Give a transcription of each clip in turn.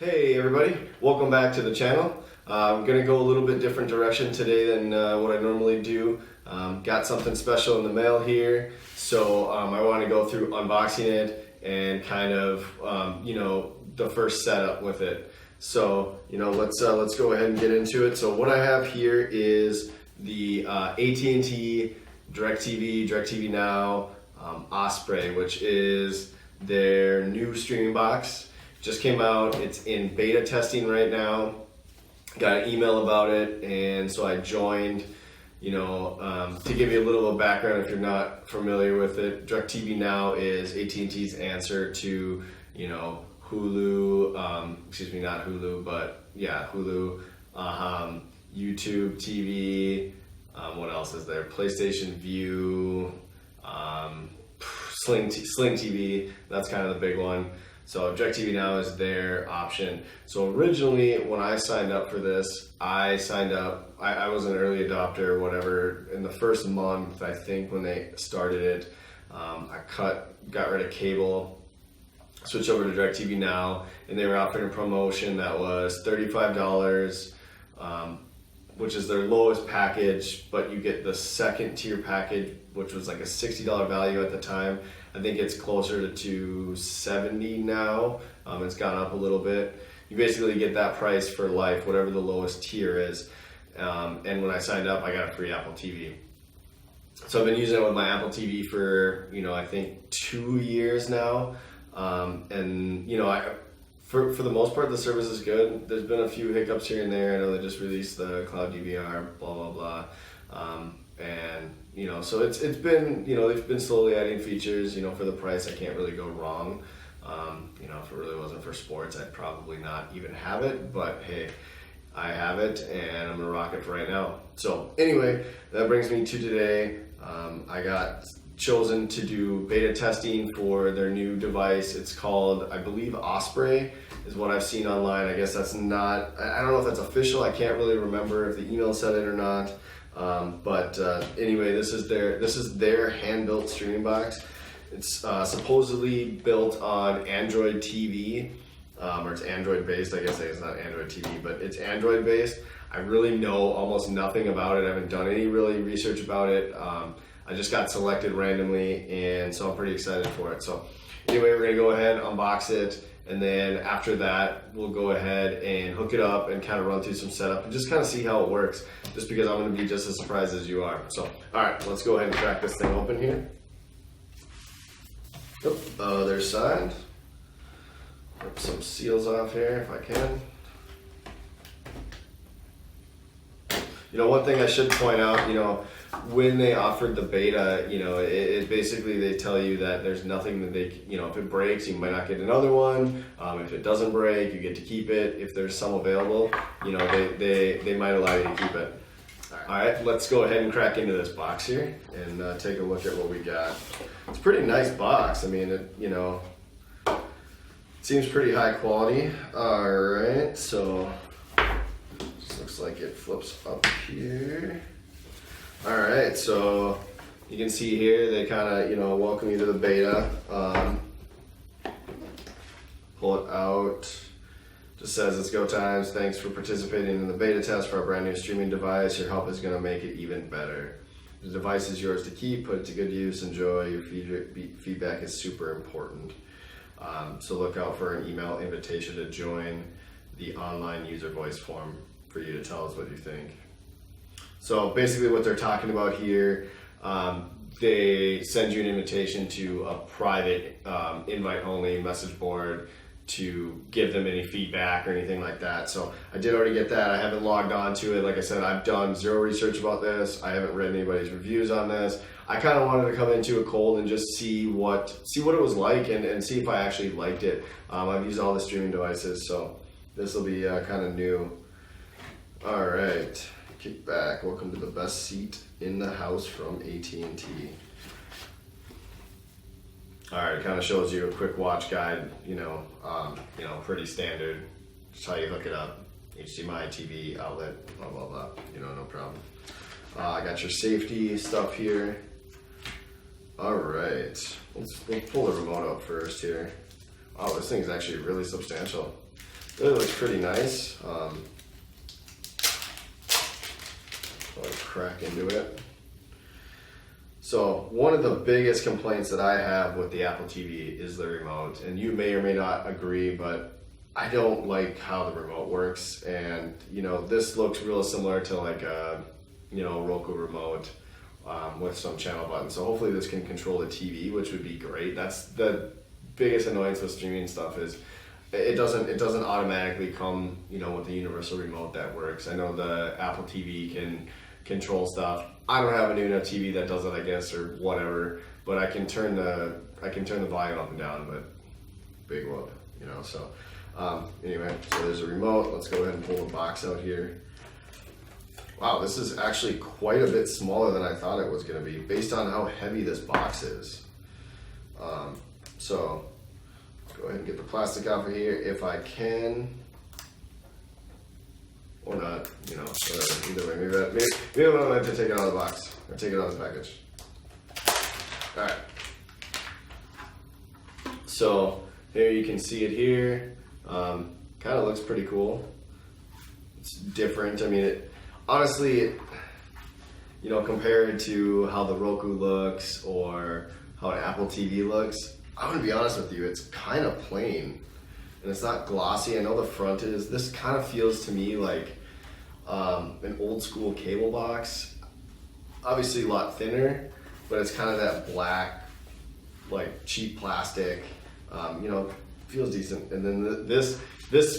Hey everybody, welcome back to the channel. I'm going to go a little bit different direction today than what I normally do. Got something special in the mail here, so I want to go through unboxing it and kind of, the first setup with it. So, let's go ahead and get into it. So what I have here is the AT&T DirecTV NOW Osprey, which is their new streaming box. Just came out, it's in beta testing right now. Got an email about it, and so I joined, to give you a little of a background if you're not familiar with it. DirecTV Now is AT&T's answer to, Hulu, not Hulu, but yeah, Hulu, YouTube TV, what else is there? PlayStation View, Sling TV, that's kind of the big one. So DirecTV Now is their option. So originally when I signed up for this, I was an early adopter or whatever. In the first month, I think when they started it, I got rid of cable, switched over to DirecTV Now, and they were offering a promotion that was $35, which is their lowest package, but you get the second tier package, which was like a $60 value at the time. I think it's closer to $270 now. It's gone up a little bit. You basically get that price for life, whatever the lowest tier is. And when I signed up, I got a free Apple TV. So I've been using it with my Apple TV for, I think 2 years now. For the most part, the service is good. There's been a few hiccups here and there. I know they just released the cloud DVR, blah, blah, blah. So it's been, they've been slowly adding features, for the price. I can't really go wrong. If it really wasn't for sports, I'd probably not even have it, but hey, I have it and I'm gonna rock it for right now. So anyway, that brings me to today. I got chosen to do beta testing for their new device. It's called, I believe, Osprey is what I've seen online. I guess that's not, I don't know if that's official. I can't really remember if the email said it or not. Anyway, this is their hand-built streaming box. It's supposedly built on Android TV, or it's Android based. I guess it's not Android TV, but it's Android based. I really know almost nothing about it. I haven't done any really research about it. I just got selected randomly, and so I'm pretty excited for it. So anyway, we're gonna go ahead, unbox it, and then after that, we'll go ahead and hook it up and kind of run through some setup and just kind of see how it works, just because I'm going to be just as surprised as you are. So, all right, let's go ahead and crack this thing open here. Other side. Rip some seals off here if I can. One thing I should point out, when they offered the beta, it basically they tell you that there's nothing that they, if it breaks, you might not get another one. If it doesn't break, you get to keep it. If there's some available, they might allow you to keep it. All right, let's go ahead and crack into this box here and take a look at what we got. It's a pretty nice box. I mean, it seems pretty high quality. All right, so looks like it flips up here. All right, so you can see here they kind of, welcome you to the beta. Pull it out. Just says it's go times. Thanks for participating in the beta test for our brand new streaming device. Your help is going to make it even better. The device is yours to keep. Put it to good use. Enjoy. Your feedback is super important. So look out for an email invitation to join the online user voice form for you to tell us what you think. So basically what they're talking about here, they send you an invitation to a private invite-only message board to give them any feedback or anything like that. So I did already get that. I haven't logged on to it. Like I said, I've done zero research about this. I haven't read anybody's reviews on this. I kind of wanted to come into it cold and just see what it was like and see if I actually liked it. I've used all the streaming devices, so this will be kind of new. All right. Kick back. Welcome to the best seat in the house from AT&T. All right, it kind of shows you a quick watch guide. Pretty standard. Just how you hook it up. HDMI, TV, outlet, blah blah blah. No problem. I got your safety stuff here. All right, we'll pull the remote out first here. Oh, this thing is actually really substantial. Really looks pretty nice. I'll crack into it. So one of the biggest complaints that I have with the Apple TV is the remote, and you may or may not agree, but I don't like how the remote works. And you know, this looks real similar to like a Roku remote with some channel buttons. So hopefully this can control the TV, which would be great. That's the biggest annoyance with streaming stuff is it doesn't automatically come with the universal remote that works. I know the Apple TV can control stuff. I don't have a new enough TV that does it, I guess, or whatever. But I can turn the volume up and down. But big whoop, So anyway, so there's a remote. Let's go ahead and pull the box out here. Wow, this is actually quite a bit smaller than I thought it was going to be, based on how heavy this box is. So let's go ahead and get the plastic off of here if I can. Or not, whatever, either way. Maybe I don't have to take it out of the box, or take it out of the package. Alright. So, here you can see it here. Kind of looks pretty cool. It's different. I mean, honestly, compared to how the Roku looks, or how an Apple TV looks, I'm going to be honest with you, it's kind of plain. And it's not glossy. I know the front is. This kind of feels to me like an old school cable box. Obviously a lot thinner, but it's kind of that black, like cheap plastic. Feels decent. And then this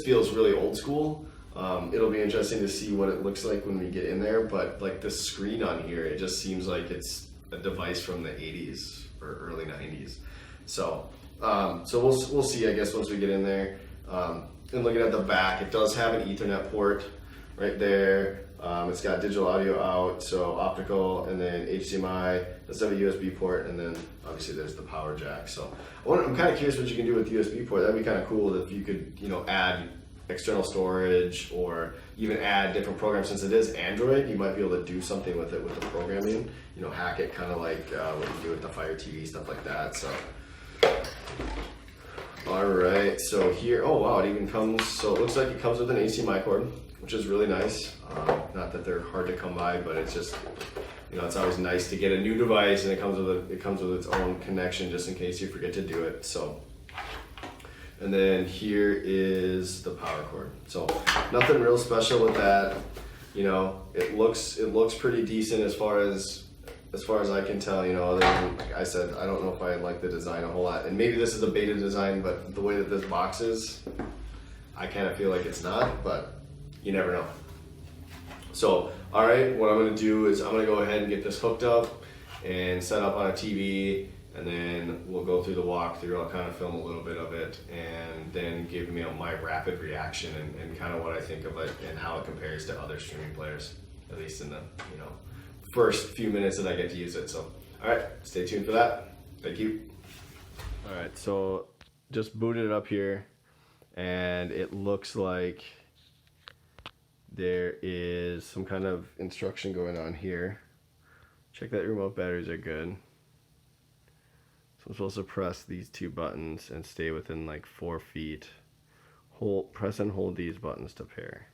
feels really old school. It'll be interesting to see what it looks like when we get in there. But like the screen on here, it just seems like it's a device from the 80s or early 90s. So we'll see, I guess, once we get in there. And looking at the back, it does have an Ethernet port right there. It's got digital audio out, so optical, and then HDMI. Does have a USB port, and then obviously there's the power jack. So I'm kind of curious what you can do with the USB port. That'd be kind of cool if you could, add external storage or even add different programs. Since it is Android, you might be able to do something with it with the programming. Hack it, kind of like what you do with the FireTV, stuff like that. So. Alright, so here, oh wow, it even comes, so it looks like it comes with an HDMI cord, which is really nice. Not that they're hard to come by, but it's just, it's always nice to get a new device and it comes with its own connection just in case you forget to do it. So, and then here is the power cord. So nothing real special with that. It looks pretty decent as far as I can tell, other than, like I said, I don't know if I like the design a whole lot. And maybe this is a beta design, but the way that this box is, I kind of feel like it's not, but you never know. So, all right, what I'm going to do is I'm going to go ahead and get this hooked up and set up on a TV, and then we'll go through the walkthrough. I'll kind of film a little bit of it, and then give my rapid reaction and kind of what I think of it and how it compares to other streaming players, at least in the, first few minutes that I get to use it. So, all right, stay tuned for that. Thank you. All right, so just booted it up here, and it looks like there is some kind of instruction going on here. Check that your remote batteries are good. So I'm supposed to press these two buttons and stay within like 4 feet. Press and hold these buttons to pair.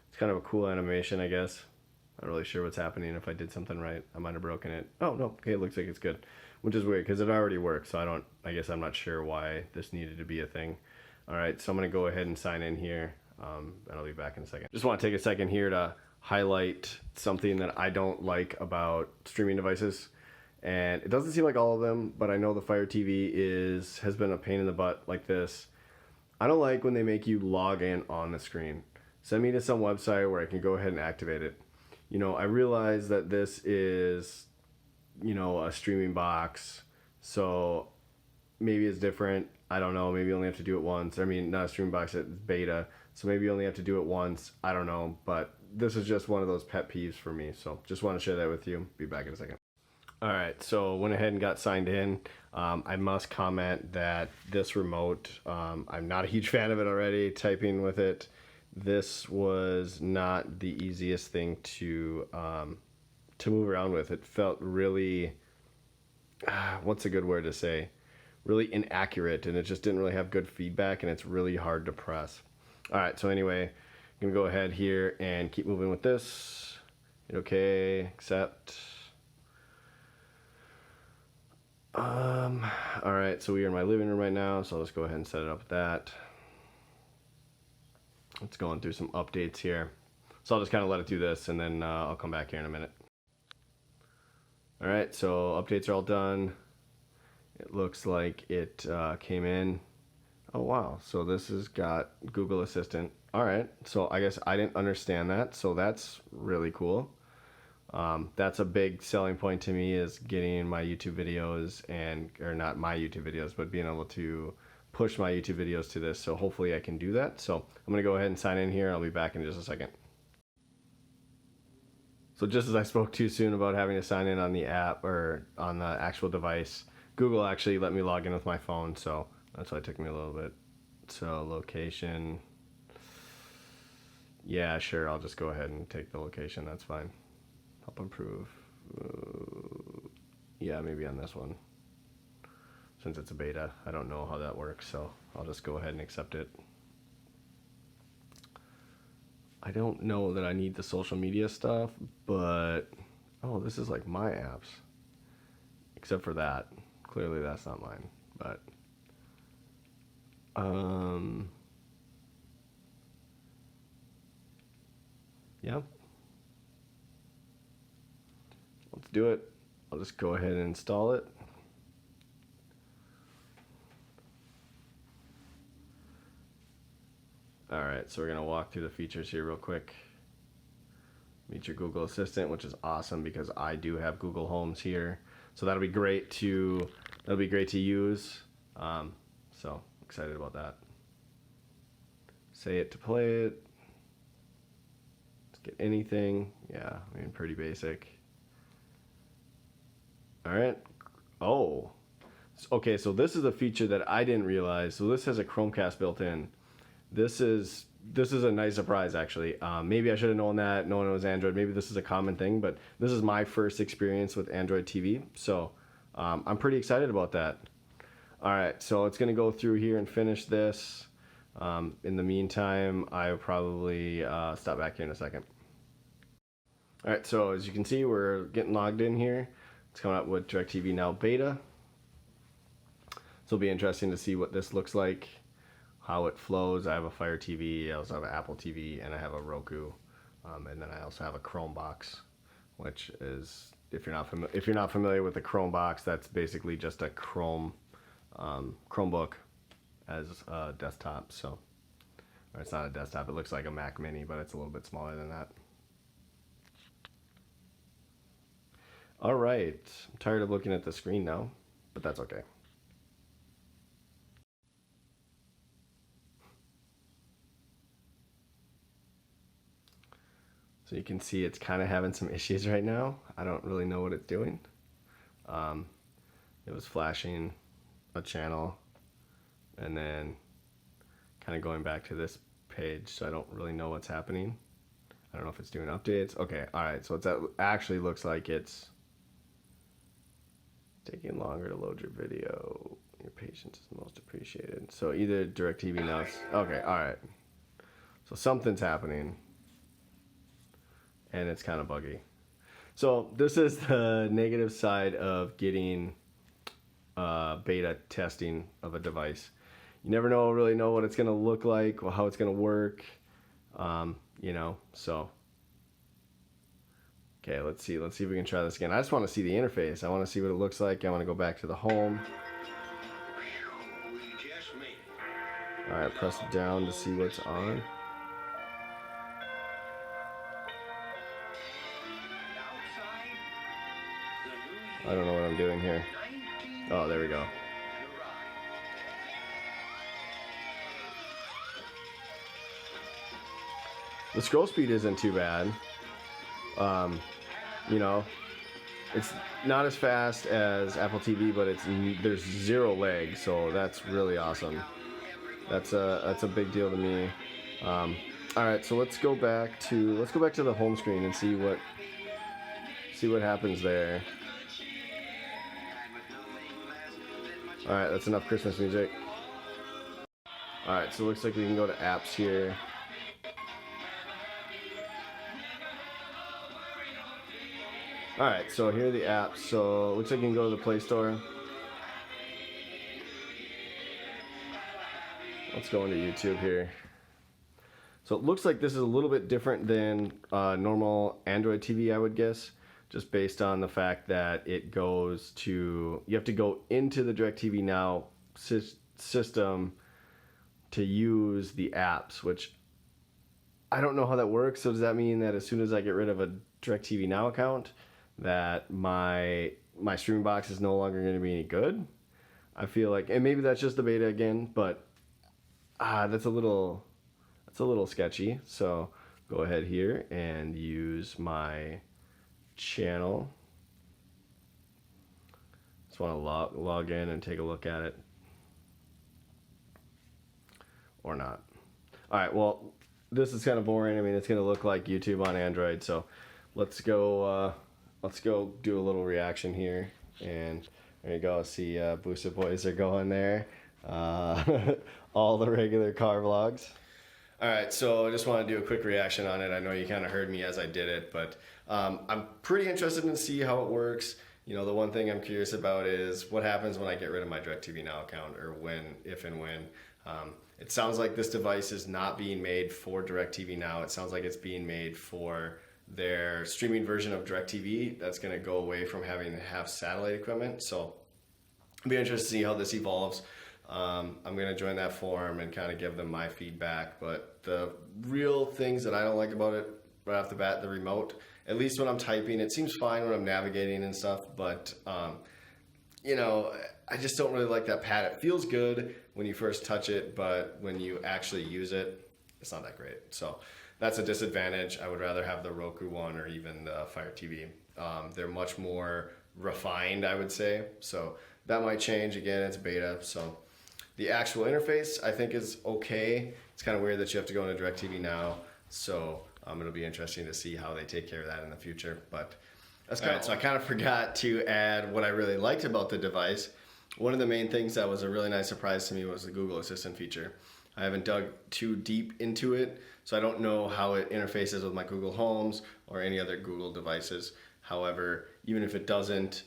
It's kind of a cool animation, I guess. Not really sure what's happening. If I did something right, I might have broken it. Oh, no. Okay, it looks like it's good. Which is weird, because it already works, so I guess I'm not sure why this needed to be a thing. Alright, so I'm going to go ahead and sign in here, and I'll be back in a second. Just want to take a second here to highlight something that I don't like about streaming devices. And it doesn't seem like all of them, but I know the FireTV has been a pain in the butt like this. I don't like when they make you log in on the screen. Send me to some website where I can go ahead and activate it. I realize that this is, a streaming box, so maybe it's different. I don't know. Maybe you only have to do it once. I mean, not a streaming box, it's beta, so maybe you only have to do it once. I don't know, but this is just one of those pet peeves for me, so just want to share that with you. Be back in a second. Alright, so went ahead and got signed in. I must comment that this remote, I'm not a huge fan of it already. Typing with it this was not the easiest thing to move around with. It felt really, what's a good word to say? Really inaccurate, and it just didn't really have good feedback, and it's really hard to press. All right, so anyway, I'm gonna go ahead here and keep moving with this. Hit okay, accept. All right, so we are in my living room right now, so let's go ahead and set it up with that. It's going through some updates here. So I'll just kind of let it do this, and then I'll come back here in a minute. All right, so updates are all done. It looks like it came in. Oh, wow. So this has got Google Assistant. All right, so I guess I didn't understand that, so that's really cool. That's a big selling point to me, is getting my YouTube videos, or not my YouTube videos, but being able to push my YouTube videos to this. So hopefully I can do that. So I'm gonna go ahead and sign in here. I'll be back in just a second. So just as I spoke too soon about having to sign in on the app or on the actual device, Google actually let me log in with my phone. So that's why it took me a little bit. So location. Yeah, sure. I'll just go ahead and take the location. That's fine. Help improve. Yeah, maybe on this one. Since it's a beta, I don't know how that works, so I'll just go ahead and accept it. I don't know that I need the social media stuff, but oh, this is like my apps. Except for that. Clearly that's not mine, but yeah. Let's do it. I'll just go ahead and install it. All right, so we're gonna walk through the features here real quick. Meet your Google Assistant, which is awesome because I do have Google Homes here, so that'll be great to use. So excited about that. Say it to play it. Let's get anything. Yeah, I mean, pretty basic. All right. Oh, okay. So this is a feature that I didn't realize. So this has a Chromecast built in. This is a nice surprise, actually. Maybe I should have known that. Knowing it was Android. Maybe this is a common thing, but this is my first experience with Android TV, so I'm pretty excited about that. All right, so it's gonna go through here and finish this. In the meantime, I'll probably stop back here in a second. All right, so as you can see, we're getting logged in here. It's coming up with DirecTV Now Beta. So it'll be interesting to see what this looks like, how it flows. I have a FireTV, I also have an Apple TV, and I have a Roku, and then I also have a Chrome box, which is, if you're not familiar with the Chrome box, that's basically just a Chromebook as a desktop. So, or it's not a desktop. It looks like a Mac Mini, but it's a little bit smaller than that. All right, I'm tired of looking at the screen now, but that's okay. So you can see it's kind of having some issues right now. I don't really know what it's doing. It was flashing a channel and then kind of going back to this page, so I don't really know what's happening. I don't know if it's doing updates. Okay, all right, so it actually looks like it's taking longer to load your video. Your patience is most appreciated. So either DirecTV Now. Okay, all right. So something's happening, and it's kind of buggy. So this is the negative side of getting beta testing of a device. You never really know what it's going to look like or how it's going to work, you know. So okay, let's see if we can try this again. I just want to see the interface. I want to see what it looks like. I want to go back to the home. All right, press down to see what's on. I don't know what I'm doing here. Oh, there we go. The scroll speed isn't too bad. You know, it's not as fast as Apple TV, but there's zero lag, so that's really awesome. That's a big deal to me. All right, so let's go back to the home screen and see what happens there. All right, that's enough Christmas music. All right, so it looks like we can go to apps here. All right, so here are the apps. So it looks like you can go to the Play Store. Let's go into YouTube here. So it looks like this is a little bit different than normal Android TV, I would guess, just based on the fact that it goes to, you have to go into the DirecTV Now system to use the apps, which I don't know how that works. So does that mean that as soon as I get rid of a DirecTV Now account, that my streaming box is no longer going to be any good? I feel like, and maybe that's just the beta again, but that's a little sketchy. So go ahead here and use my channel. Just want to log in and take a look at it, or not. All right, well, this is kind of boring. I mean, it's going to look like YouTube on Android. So let's go do a little reaction here. And there you go. See, Booster Boys are going there. All the regular car vlogs. All right, so I just want to do a quick reaction on it. I know you kind of heard me as I did it, but I'm pretty interested to see how it works. You know, the one thing I'm curious about is what happens when I get rid of my DirecTV Now account, or if and when. It sounds like this device is not being made for DirecTV Now. It sounds like it's being made for their streaming version of DirecTV that's going to go away from having to have satellite equipment. So I'll be interested to see how this evolves. I'm going to join that forum and kind of give them my feedback. But the real things that I don't like about it right off the bat, the remote, at least when I'm typing, it seems fine when I'm navigating and stuff. But, you know, I just don't really like that pad. It feels good when you first touch it, but when you actually use it, it's not that great. So that's a disadvantage. I would rather have the Roku one or even the FireTV. They're much more refined, I would say. So that might change. Again, it's beta. So the actual interface, I think, is okay. It's kind of weird that you have to go into DirecTV Now. So it'll be interesting to see how they take care of that in the future. But that's kind of, so I kind of forgot to add what I really liked about the device. One of the main things that was a really nice surprise to me was the Google Assistant feature. I haven't dug too deep into it, so I don't know how it interfaces with my Google Homes or any other Google devices. However, even if it doesn't,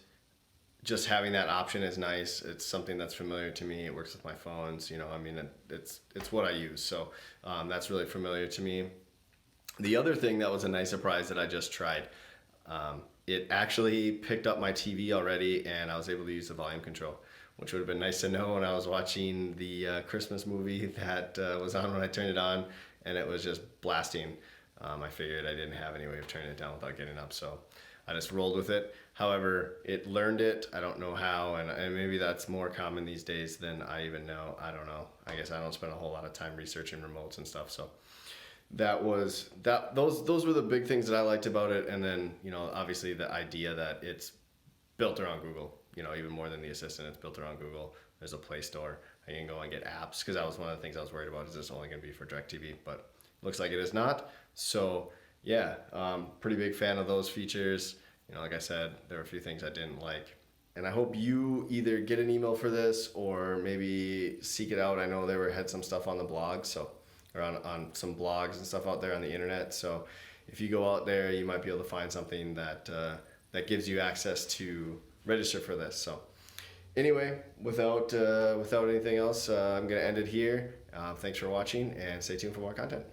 just having that option is nice. It's something that's familiar to me. It works with my phones. You know, I mean, it's what I use. So that's really familiar to me. The other thing that was a nice surprise that I just tried, it actually picked up my TV already, and I was able to use the volume control, which would have been nice to know when I was watching the Christmas movie that was on when I turned it on, and it was just blasting. I figured I didn't have any way of turning it down without getting up, so I just rolled with it. However, it learned it. I don't know how, and maybe that's more common these days than I even know. I don't know. I guess I don't spend a whole lot of time researching remotes and stuff. So those were the big things that I liked about it. And then, you know, obviously the idea that it's built around Google. You know, even more than the Assistant, it's built around Google. There's a Play Store. I can go and get apps, because that was one of the things I was worried about. Is this only going to be for DirecTV? But looks like it is not. So yeah, pretty big fan of those features. You know, like I said, there were a few things I didn't like. And I hope you either get an email for this or maybe seek it out. I know they had some stuff on the blog, so, or on some blogs and stuff out there on the internet. So if you go out there, you might be able to find something that gives you access to register for this. So anyway, without anything else, I'm going to end it here. Thanks for watching, and stay tuned for more content.